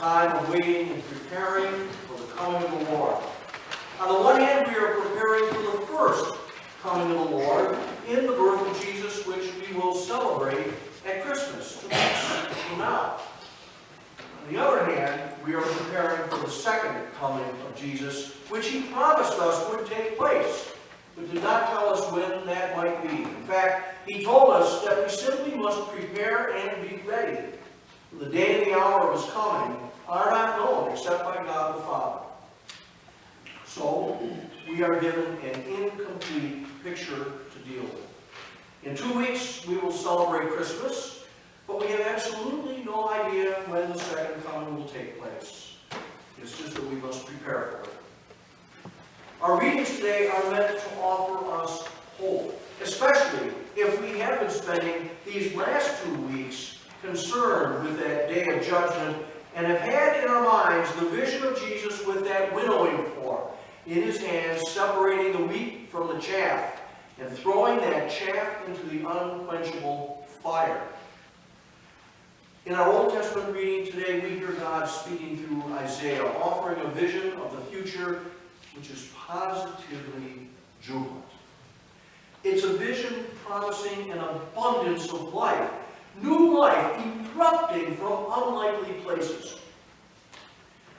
time of waiting and preparing for the coming of the Lord. On the one hand, we are preparing for the first coming of the Lord in the birth of Jesus, which we will celebrate at Christmas 2 weeks from now. On the other hand, we are preparing for the second coming of Jesus, which he promised us would take place, but did not tell us when that might be. In fact, he told us that we simply must prepare and be ready. The day and the hour of his coming are not known except by God the Father. So, we are given an incomplete picture to deal with. In 2 weeks, we will celebrate Christmas, but we have absolutely no idea when the second coming will take place. It's just that we must prepare for it. Our readings today are meant to offer us hope, especially if we have been spending these last 2 weeks concerned with that day of judgment and have had in our minds the vision of Jesus with that winnowing fork in his hands, separating the wheat from the chaff and throwing that chaff into the unquenchable fire. In our Old Testament reading today, we hear God speaking through Isaiah, offering a vision of the future which is positively jubilant. It's a vision promising an abundance of life, new life erupting from unlikely places.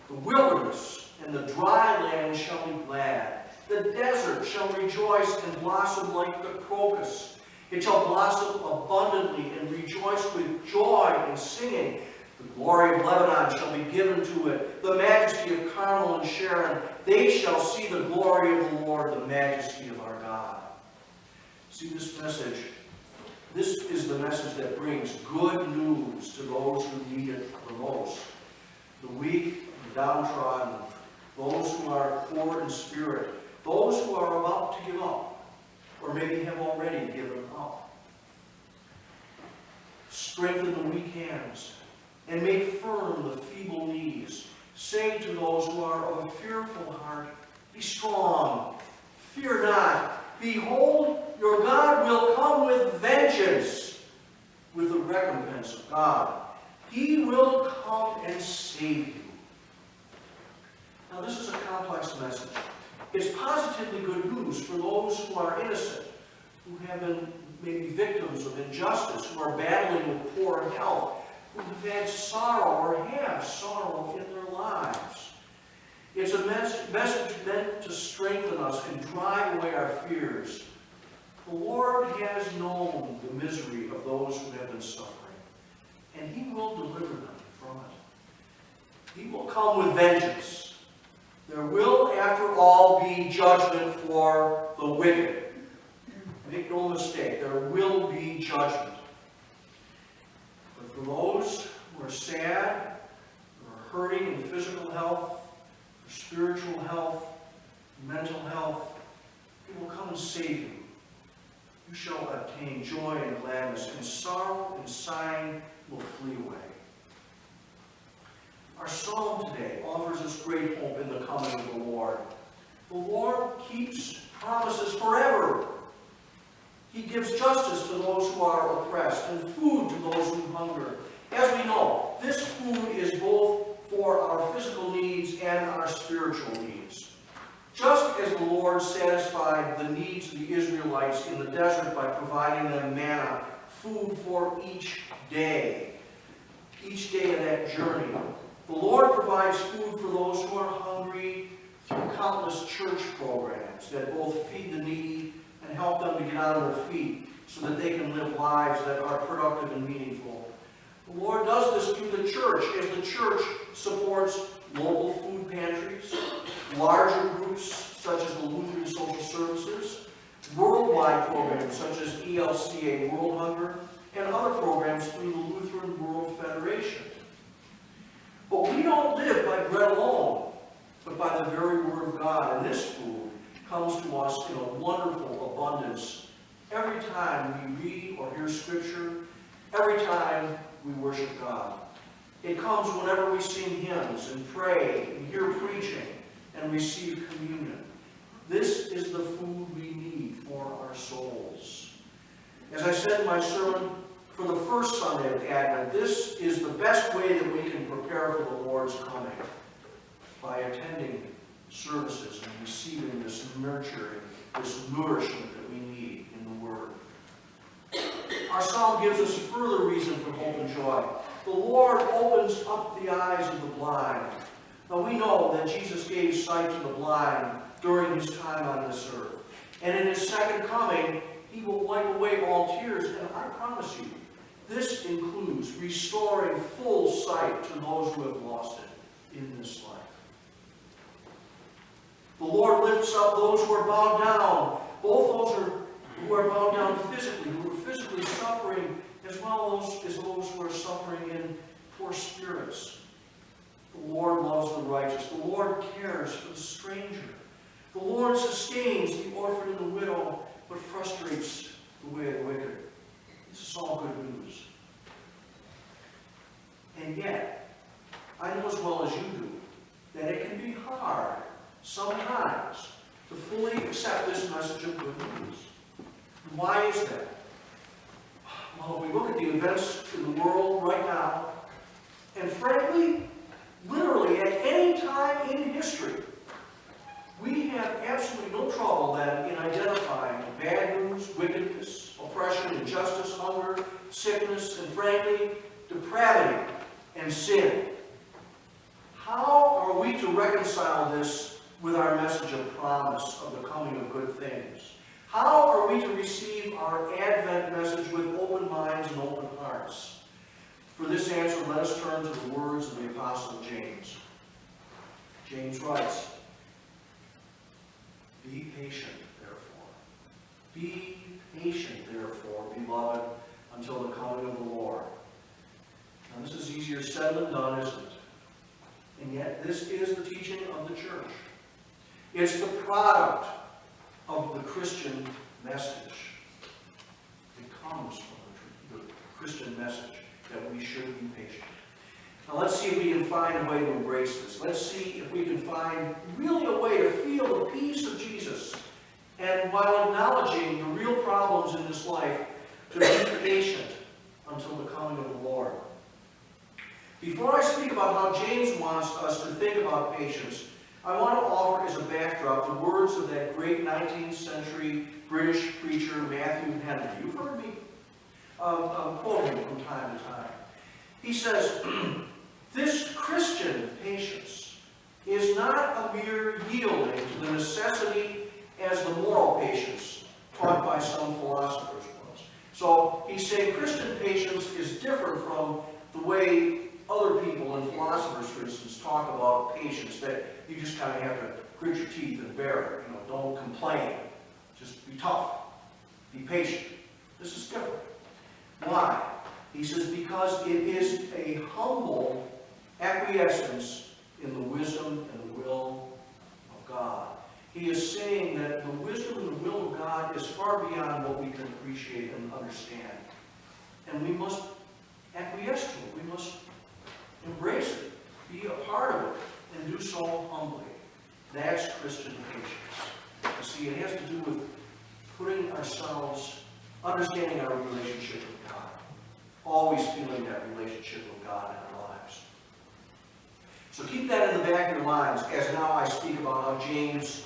The wilderness and the dry land shall be glad. The desert shall rejoice and blossom like the crocus. It shall blossom abundantly and rejoice with joy and singing. The glory of Lebanon shall be given to it, the majesty of Carmel and Sharon. They shall see the glory of the Lord, the majesty of our God. See this message. This is the message that brings good news to those who need it the most. The weak, the downtrodden, those who are poor in spirit, those who are about to give up, or maybe have already given up. Strengthen the weak hands, and make firm the feeble knees. Say to those who are of a fearful heart, be strong, fear not. Behold, your God will come with vengeance, with the recompense of God. He will come and save you. Now, this is a complex message. It's positively good news for those who are innocent, who have been maybe victims of injustice, who are battling with poor health, who have had sorrow or have sorrow in their lives. It's a message meant to strengthen us and drive away our fears. The Lord has known the misery of those who have been suffering, and he will deliver them from it. He will come with vengeance. There will, after all, be judgment for the wicked. Make no mistake, there will be judgment. But for those who are sad, who are hurting in physical health, spiritual health, mental health, he will come and save you. You shall obtain joy and gladness, and sorrow and sighing will flee away. Our psalm today offers us great hope in the coming of the Lord. The Lord keeps promises forever. He gives justice to those who are oppressed and food to those who hunger. As we know, this food is both for our physical needs and our spiritual needs. Just as the Lord satisfied the needs of the Israelites in the desert by providing them manna, food for each day of that journey, the Lord provides food for those who are hungry through countless church programs that both feed the needy and help them to get on their feet so that they can live lives that are productive and meaningful. The Lord does this through the church, as the church supports local food pantries, larger groups such as the Lutheran Social Services, worldwide programs such as ELCA World Hunger, and other programs through the Lutheran World Federation. But we don't live by bread alone, but by the very Word of God. And this food comes to us in a wonderful abundance every time we read or hear Scripture, every time we worship God. It comes whenever we sing hymns and pray and hear preaching and receive communion. This is the food we need for our souls. As I said in my sermon, for the first Sunday of Advent, this is the best way that we can prepare for the Lord's coming, by attending services and receiving this nurturing, this nourishment that we need in the Word. Our psalm gives us further reason for hope and joy. The Lord opens up the eyes of the blind. Now we know that Jesus gave sight to the blind during his time on this earth. And in his second coming, he will wipe away all tears. And I promise you, this includes restoring full sight to those who have lost it in this life. The Lord lifts up those who are bowed down, both those who are bowed down physically, who are physically suffering, as well as those who are suffering in poor spirits. The Lord loves the righteous. The Lord cares for the stranger. The Lord sustains the orphan and the widow, but frustrates the way of the wicked. This is all good news. And yet, I know as well as you do that it can be hard sometimes to fully accept this message of good news. Why is that? Well, if we look at the events in the world right now, and frankly, literally at any time in history, we have absolutely no trouble then in identifying bad news, wickedness, oppression, injustice, hunger, sickness, and frankly, depravity and sin. How are we to reconcile this with our message of promise of the coming of good things? How are we to receive our Advent message with open minds and open hearts? For this answer, let us turn to the words of the Apostle James. James writes, "Be patient, therefore. Be patient, therefore, beloved, until the coming of the Lord." Now, this is easier said than done, isn't it? And yet, this is the teaching of the church. It's the product of the Christian message. It comes from the Christian message that we should be patient. Now let's see if we can find a way to embrace this. Let's see if we can find really a way to feel the peace of Jesus. And while acknowledging the real problems in this life, to be patient until the coming of the Lord. Before I speak about how James wants us to think about patience, I want to offer as a backdrop the words of that great 19th century British preacher, Matthew Henry. You've heard me quote him from time to time. He says, "This Christian patience is not a mere yielding to the necessity as the moral patience taught by some philosophers was." So he's saying Christian patience is different from the way other people and philosophers, for instance, talk about patience, that you just kind of have to grit your teeth and bear it. You know, don't complain. Just be tough. Be patient. This is different. Why? He says, because it is a humble acquiescence in the wisdom and the will of God. He is saying that the wisdom and the will of God is far beyond what we can appreciate and understand. And we must acquiesce to it. We must embrace it, be a part of it, and do so humbly. That's Christian patience. You see, it has to do with putting ourselves, understanding our relationship with God, always feeling that relationship with God in our lives. So keep that in the back of your minds as now I speak about how James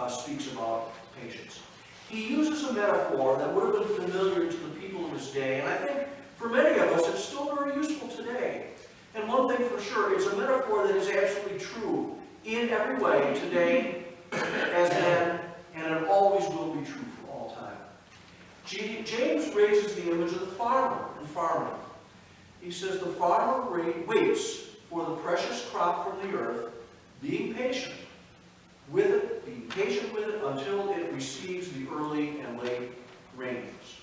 speaks about patience. He uses a metaphor that would have been familiar to the people of his day, and I think for many of us it's still very useful today. And one thing for sure, it's a metaphor that is absolutely true in every way today as then, and it always will be true for all time. James raises the image of the farmer in farming. He says the farmer waits for the precious crop from the earth, being patient with it, until it receives the early and late rains.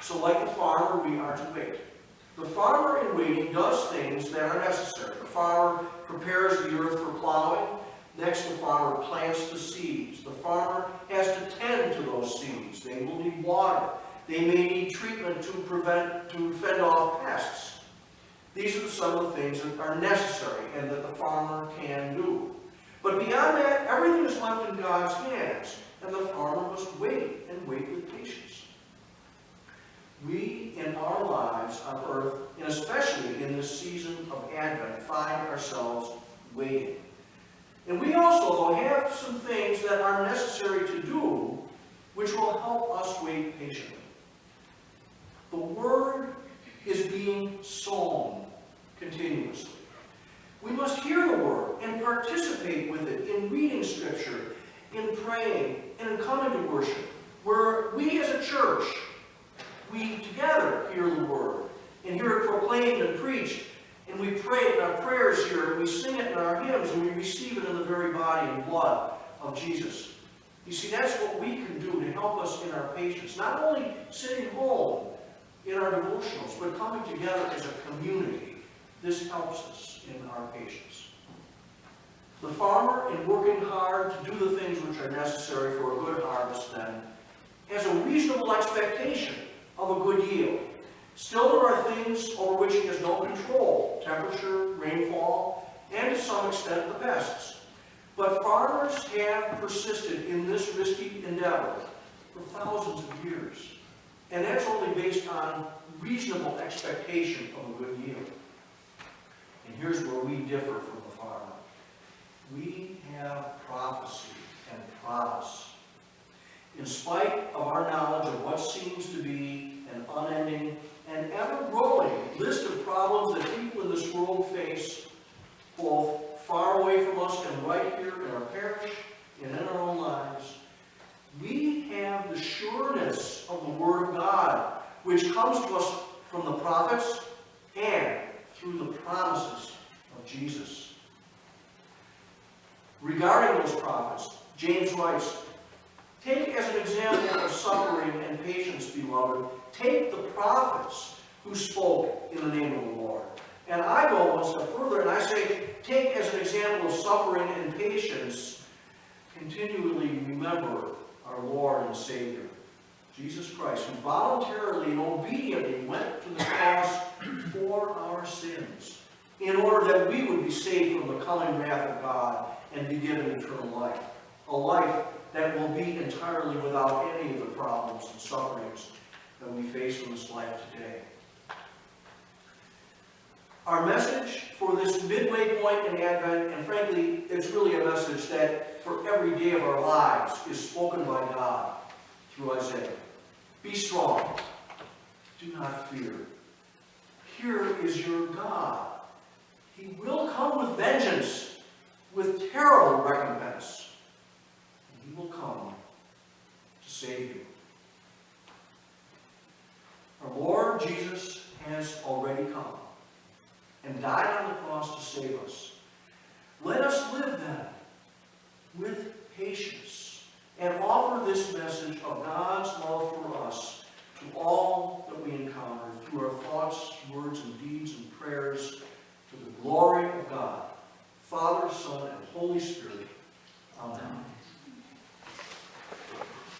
So like the farmer, we are to wait. The farmer in waiting does things that are necessary. The farmer prepares the earth for plowing. Next, the farmer plants the seeds. The farmer has to tend to those seeds. They will need water. They may need treatment to fend off pests. These are some of the things that are necessary and that the farmer can do. But beyond that, everything is left in God's hands, and the farmer must wait and wait with patience. We waiting. And we also, though, have some things that are necessary to do, which will help us wait patiently. The Word is being sown continuously. We must hear the Word and participate with it in reading Scripture, in praying, and in coming to worship, where we as a church, we together hear the Word and hear it proclaimed and preached, and we pray it in our prayers here, and we sing it in our hymns, and we receive it in the very body and blood of Jesus. You see, that's what we can do to help us in our patience. Not only sitting home in our devotionals, but coming together as a community. This helps us in our patience. The farmer, in working hard to do the things which are necessary for a good harvest, then, has a reasonable expectation of a good yield. Still, there are things over which he has no control: temperature, rainfall, and to some extent the pests. But farmers have persisted in this risky endeavor for thousands of years. And that's only based on reasonable expectation of a good yield. And here's where we differ from the farmer. We have prophecy and promise. In spite of our knowledge of what seems to be an unending and ever-growing list of problems that people in this world face, both far away from us and right here in our parish and in our own lives, we have the sureness of the Word of God, which comes to us from the prophets and through the promises of Jesus. Regarding those prophets, James writes, "Take as an example of suffering and patience, beloved, take the prophets who spoke in the name of the Lord." And I go one step further and I say, take as an example of suffering and patience, continually remember our Lord and Savior, Jesus Christ, who voluntarily and obediently went to the cross for our sins, in order that we would be saved from the coming wrath of God and be given eternal life. A life that will be entirely without any of the problems and sufferings that we face in this life today. Our message for this midway point in Advent, and frankly, it's really a message that for every day of our lives is spoken by God through Isaiah. Be strong. Do not fear. Here is your God. He will come with vengeance, with terrible recompense. And he will come to save you. Our Lord Jesus has already come and died on the cross to save us. Let us live then with patience and offer this message of God's love for us to all that we encounter through our thoughts, words, and deeds and prayers